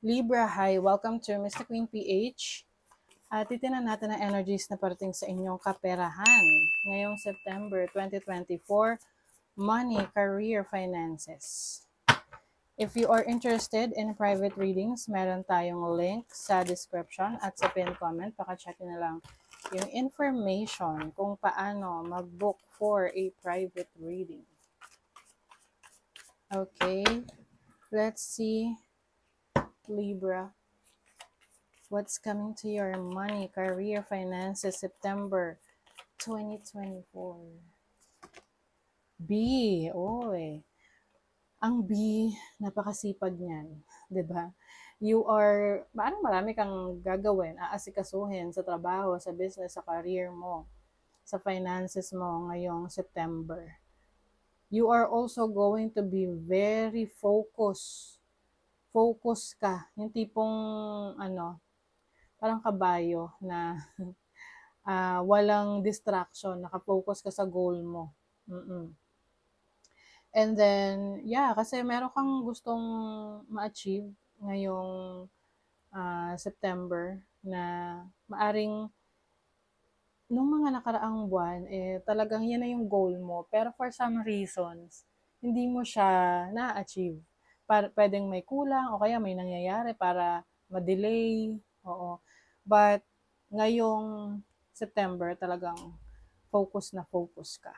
Libra, hi! Welcome to Mr. Queen PH. At titinan natin ang energies na parating sa inyong kaperahan ngayong September 2024, money, career, finances. If you are interested in private readings, meron tayong link sa description at sa pinned comment. Paka-check na lang yung information kung paano mag-book for a private reading. Okay, let's see, Libra. What's coming to your money, career, finances, September 2024? B, oy. Ang B, napakasipag niyan, 'di ba? You are, marami kang gagawin, aasikasuhin sa trabaho, sa business, sa career mo, sa finances mo ngayong September. You are also going to be very focused. Focus ka. Yung tipong, parang kabayo na walang distraction, nakafocus ka sa goal mo. And then, yeah, kasi meron kang gustong ma-achieve ngayong September na maaring nung mga nakaraang buwan, talagang yan na yung goal mo. Pero for some reasons, hindi mo siya na-achieve. Pwedeng may kulang o kaya may nangyayari para ma-delay. Oo. But ngayong September, talagang focus na focus ka.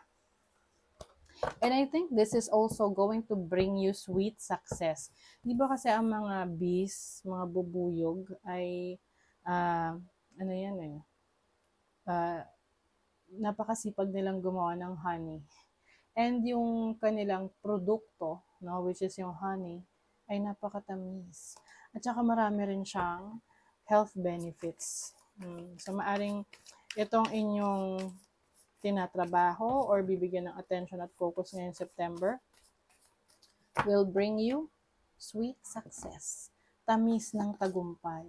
And I think this is also going to bring you sweet success. Di ba kasi ang mga bees, mga bubuyog ay, napakasipag nilang gumawa ng honey. And yung kanilang produkto, no, which is yung honey, ay napakatamis. At saka marami rin siyang health benefits. So maaring itong inyong tinatrabaho or bibigyan ng attention at focus ngayong September will bring you sweet success. Tamis ng tagumpay.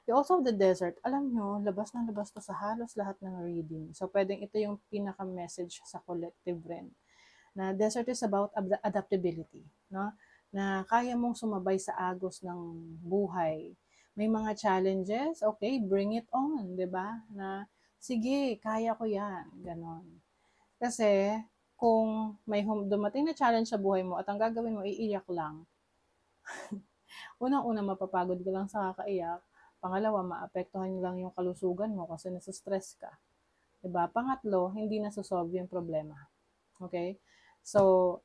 You also have the desert. Alam nyo, labas na labas to sa halos lahat ng reading. So, pwedeng ito yung pinaka-message sa collective rin. Na desert is about adaptability. No? Na kaya mong sumabay sa agos ng buhay. May mga challenges, okay, bring it on, di ba? Na, sige, kaya ko yan. Ganon. Kasi, kung may dumating na challenge sa buhay mo at ang gagawin mo, iiyak lang. Unang-una, mapapagod ka lang sa kakaiyak. Pangalawa, maapektuhan lang yung kalusugan mo kasi nasa-stress ka. Diba? Pangatlo, hindi nasusolve yung problema. Okay? So,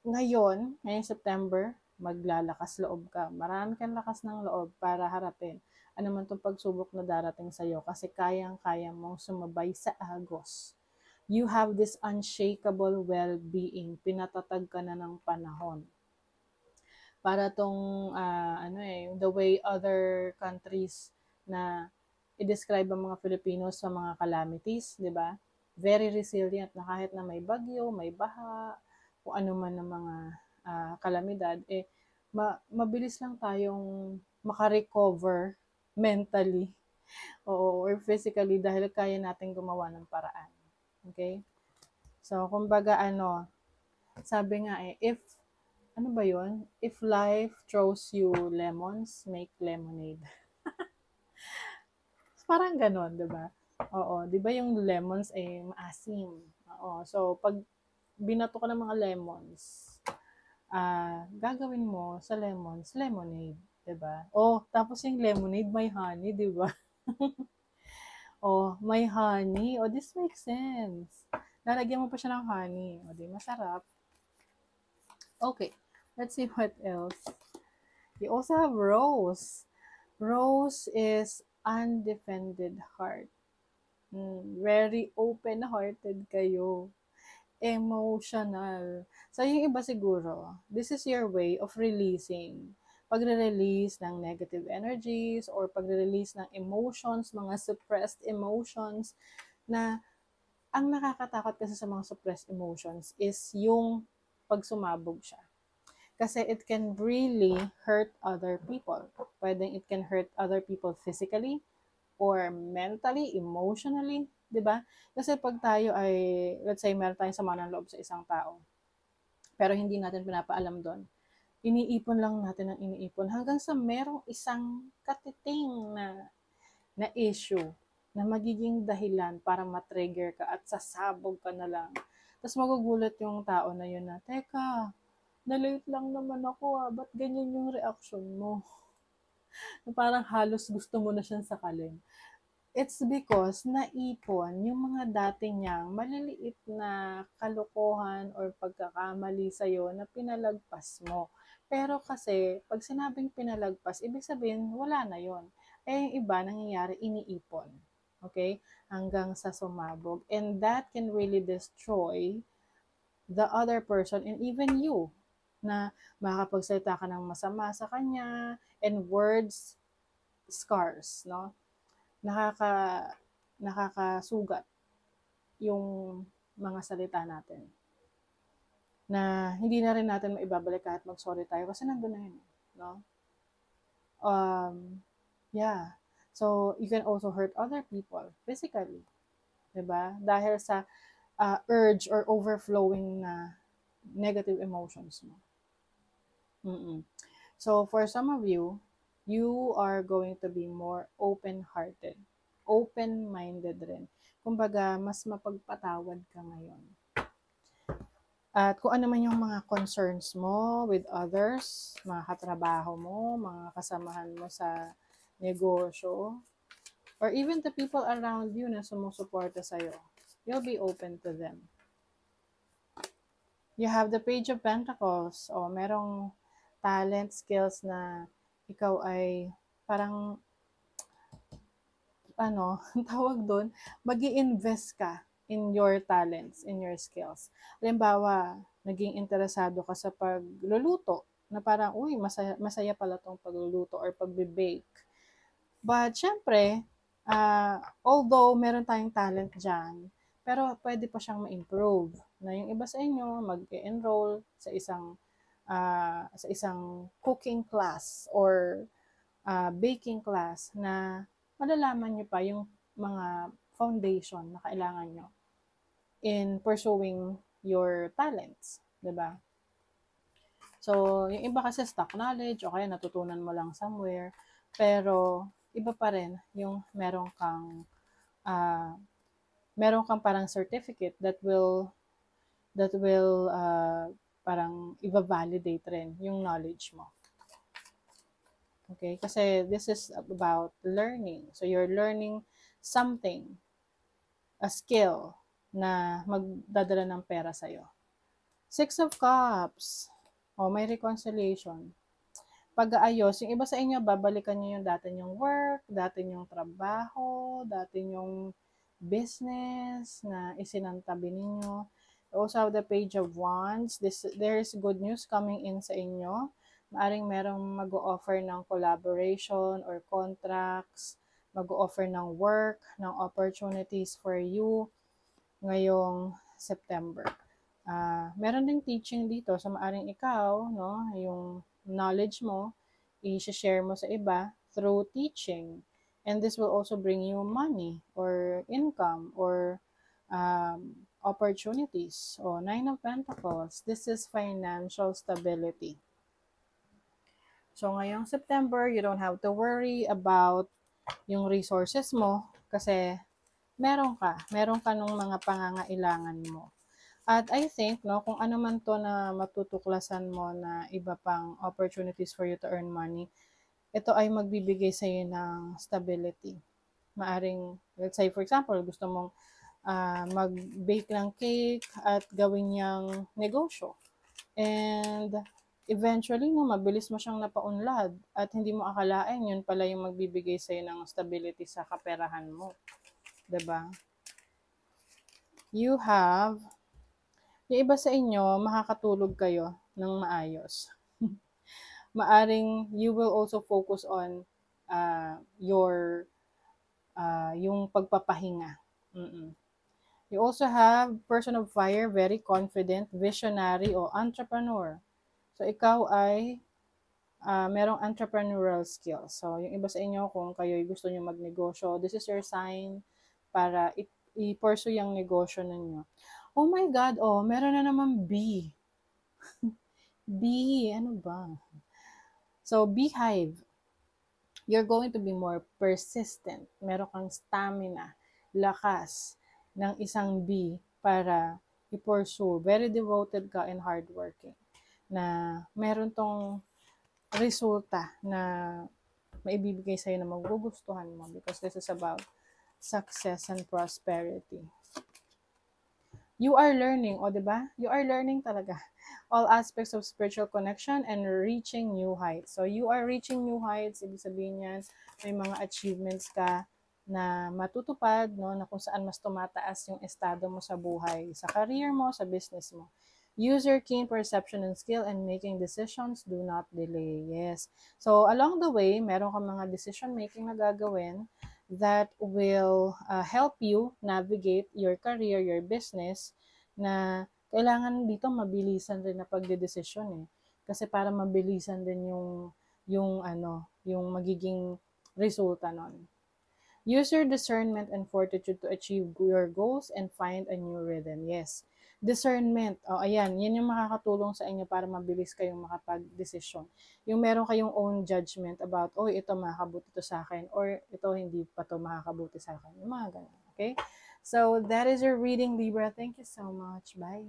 ngayong September, maglalakas loob ka. Marami kang lakas ng loob para harapin ano man itong pagsubok na darating sa'yo kasi kayang-kaya mong sumabay sa agos. You have this unshakable well-being. Pinatatag ka na ng panahon. Para tong the way other countries na i-describe ang mga Filipinos sa mga calamities, di ba? Very resilient na kahit na may bagyo, may baha, o ano man ng mga kalamidad, mabilis lang tayong makarecover mentally or physically dahil kaya natin gumawa ng paraan. Okay? So, kumbaga sabi nga if If life throws you lemons, make lemonade. Parang ganon, di ba? Oo, di ba yung lemons ay maasim? Oo, so pag binato ka ng mga lemons, gagawin mo sa lemons, lemonade, di ba? Oh, tapos yung lemonade may honey, di ba? Oh, may honey. Oh, this makes sense. Lalagyan mo pa siya ng honey. O, di masarap. Okay. Let's see what else. You also have Rose. Rose is undefended heart. Very open-hearted kayo. Emotional. So, yung iba siguro, this is your way of releasing. Pagre-release ng negative energies or pagre-release ng emotions, mga suppressed emotions na ang nakakatakot kasi sa mga suppressed emotions is yung pag sumabog siya. Kasi it can really hurt other people. Pwedeng it can hurt other people physically or mentally, emotionally, di ba? Kasi pag tayo ay, let's say, meron tayong sama ng loob sa isang tao, pero hindi natin pinapaalam doon, iniipon lang natin ang iniipon hanggang sa merong isang katiting na issue na magiging dahilan para matrigger ka at sasabog ka na lang. Tapos magugulat yung tao na yun na, teka, na-late lang naman ako ba't ganyan yung reaction mo? Parang halos gusto mo na siyang sakalin. It's because naipon yung mga dati niyang maliliit na kalokohan or pagkakamali sa'yo na pinalagpas mo. Pero kasi, pag sinabing pinalagpas, ibig sabihin, wala na yon. Eh, yung iba, nangyayari, iniipon. Okay? Hanggang sa sumabog. And that can really destroy the other person and even you na makakapagsalita ka ng masama sa kanya and words scars, no? nakaka nakakasugat yung mga salita natin na hindi na rin natin maibabalik kahit mag-sorry tayo kasi nandun na yun, no? Yeah. So, you can also hurt other people physically, 'di ba? Dahil sa urge or overflowing na negative emotions mo. Mm-mm. So, for some of you, you are going to be more open-hearted, open-minded rin. Kumbaga, mas mapagpatawad ka ngayon. At kung ano man yung mga concerns mo with others, mga katrabaho mo, mga kasamahan mo sa negosyo, or even the people around you na sumusuporta sa'yo, you'll be open to them. You have the Page of Pentacles, o merong talent, skills na ikaw ay parang tawag doon, mag-i-invest ka in your talents, in your skills. Halimbawa, naging interesado ka sa pagluluto, na parang, uy, masaya pala tong pagluluto or pagbe-bake. But, syempre, although meron tayong talent dyan, pero pwede pa siyang ma-improve. Na yung iba sa inyo, mag-enroll sa isang cooking class or baking class na malalaman nyo pa yung mga foundation na kailangan nyo in pursuing your talents, diba? So, yung iba kasi stock knowledge o kaya natutunan mo lang somewhere, pero iba pa rin yung meron kang parang certificate that will parang i-validate rin yung knowledge mo. Okay? Kasi this is about learning. So, you're learning something, a skill na magdadala ng pera sa'yo. Six of Cups. May reconciliation. Pag-aayos, yung iba sa inyo, babalikan nyo yung dati nyong work, dati nyong trabaho, dati nyong business na isinantabi ninyo. Also have the Page of Wands. There's good news coming in sa inyo. Maaring merong mag-o-offer ng collaboration or contracts, mag-o-offer ng work, ng opportunities for you ngayong September. Meron ding teaching dito. So, maaring ikaw, no, yung knowledge mo, i-share mo sa iba through teaching. And this will also bring you money or income or opportunities. Nine of Pentacles. This is financial stability. So, ngayong September, you don't have to worry about yung resources mo kasi meron ka nung mga pangangailangan mo. At I think, no, kung ano man to na matutuklasan mo na iba pang opportunities for you to earn money, ito ay magbibigay sa iyo ng stability. Maaring, let's say for example, gusto mong mag-bake ng cake at gawin niyang negosyo. And eventually, no, mabilis mo siyang napaunlad at hindi mo akalain yun pala yung magbibigay sa iyo ng stability sa kaperahan mo. 'Di ba? You have yung iba sa inyo, makakatulog kayo ng maayos. Maaring you will also focus on yung pagpapahinga. You also have person of fire, very confident, visionary, o entrepreneur. So, ikaw ay merong entrepreneurial skills. So, yung iba sa inyo, kung kayo gusto nyo magnegosyo, this is your sign para i-pursue yung negosyo ninyo. Oh my God, meron na naman B. Bee, ano ba? So, beehive, you're going to be more persistent. Meron kang stamina, lakas ng isang bee para i-pursue. Very devoted ka and hardworking. Na meron tong resulta na maibibigay sa'yo na magugustuhan mo because this is about success and prosperity. You are learning, o diba? You are learning talaga all aspects of spiritual connection and reaching new heights. So, you are reaching new heights, ibig sabihin yan, may mga achievements ka na matutupad, no, na kung saan mas tumataas yung estado mo sa buhay, sa career mo, sa business mo. Use your keen perception and skill and making decisions, do not delay. Yes. So, along the way, meron kang mga decision making na gagawin that will help you navigate your career, your business, na kailangan dito mabilisan rin na pagdedesisyon eh. Kasi para mabilisan din yung magiging resulta nun. Use your discernment and fortitude to achieve your goals and find a new rhythm. Yes. Discernment. O, ayan. Yan yung makakatulong sa inyo para mabilis kayong makapag-desisyon. Yung meron kayong own judgment about, oh, ito makakabuti to sa akin or ito hindi pa to makakabuti sa akin. Yung mga ganun. Okay? So, that is your reading, Libra. Thank you so much. Bye.